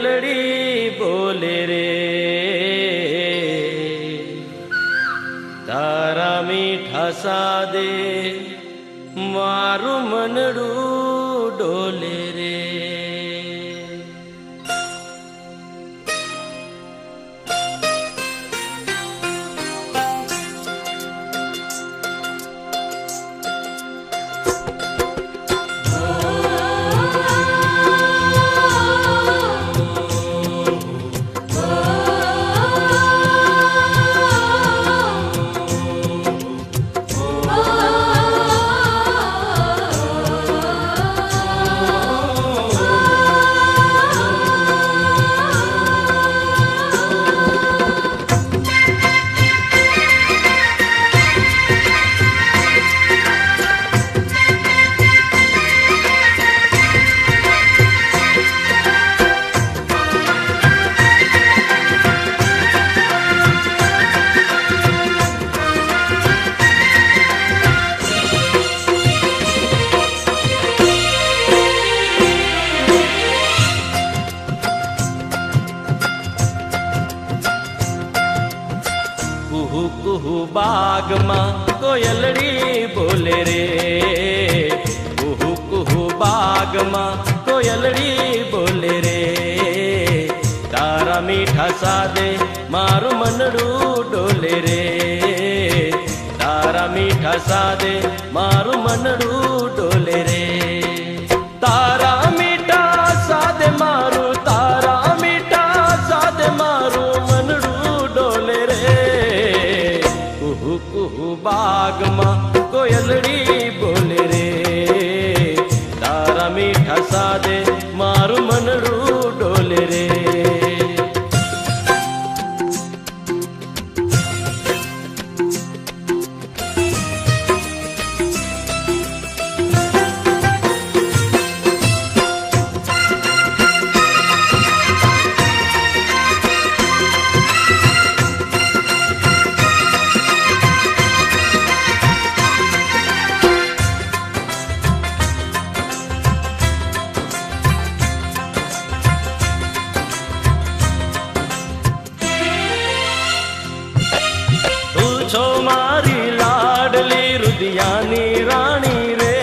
કોયલડી બોલે રે, તારા મીઠા સાદે મારું મનડું ડોલે રે. કુહુ કુહુ બાગમાં કોયલડી બોલે રે, કુહુ કુહુ બાગમાં કોયલડી બોલે રે, તારા મીઠા સાદે મારું મનડું ડોલે રે, તારા મીઠા સાદે મારું મનડું ડોલે રે. તારા મીઠા સાદે મારું, તારા મીઠા સાદે મારું મનડું ડોલે રે. કુહુ કુહુ બાગમાં કોયલડી બોલે રે, તારા મીઠા સાદે મારું મનડું ડોલે રે. છો મારી લાડલી રુદિયાની રાણી રે,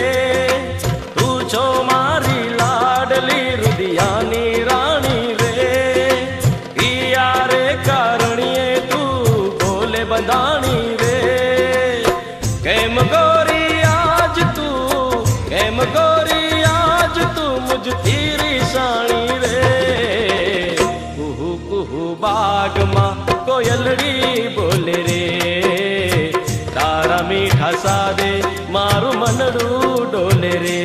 તું છો મારી લાડલી રુદિયાની રાણી રે. પિયા રે કારણીએ તું બોલે બંધાણી રે, કેમ ગોરી આજ તું, કેમ ગોરી આજ તું મુજથી રીસાણી રે. કુહુ કુહુ બાગમાં કોયલડી બોલે રે, તારા મીઠા સાદે મારું મનડું ડોલે રે.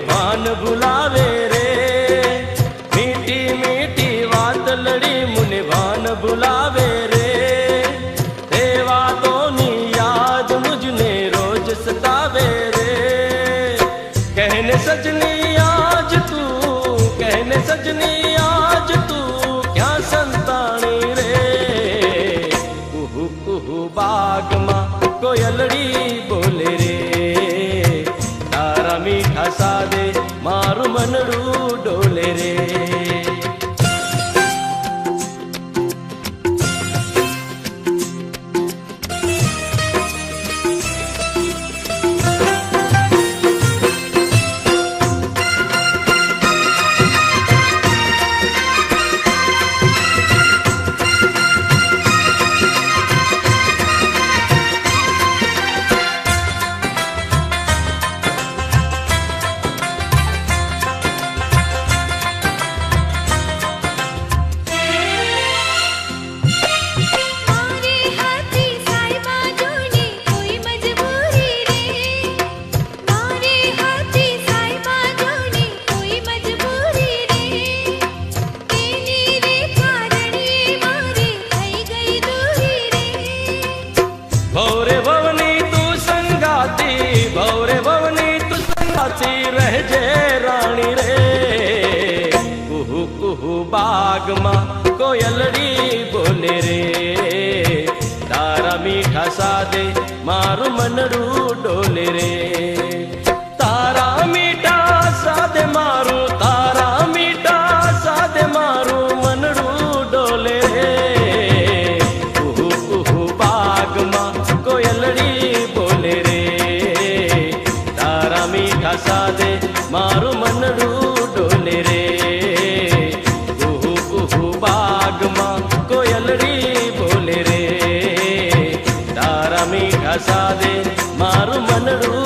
ભાન ભુલાવે રે, મીઠી મીઠી વાત લડી મુને ભાન ભુલાવે રે. તે વાતોની યાદ મુझने રોજ સતાવે રે. કહેને સજની આજ તું, કહેને સજની આજ તું ક્યાં સંતાણી રે. કુહુ કુહુ બાગમાં કોયલડી બોલે રે, તારા મીઠા સાદે મારું મનડું ડોલે રે. બાગમાં કોયલડી બોલે રે, તારા મીઠા સાદે મારું મનડું ડોલે રે. તારા મીઠા સાદે મારું, તારા મીઠા સાદે મારું મનડું ડોલે રે. બાગમાં કોયલડી બોલે રે, તારા મીઠા સાદે મારું મનડું ડોલે રે. બાગમાં કોયલડી બોલે રે, તારા મીઠા સાદે મારું મનડું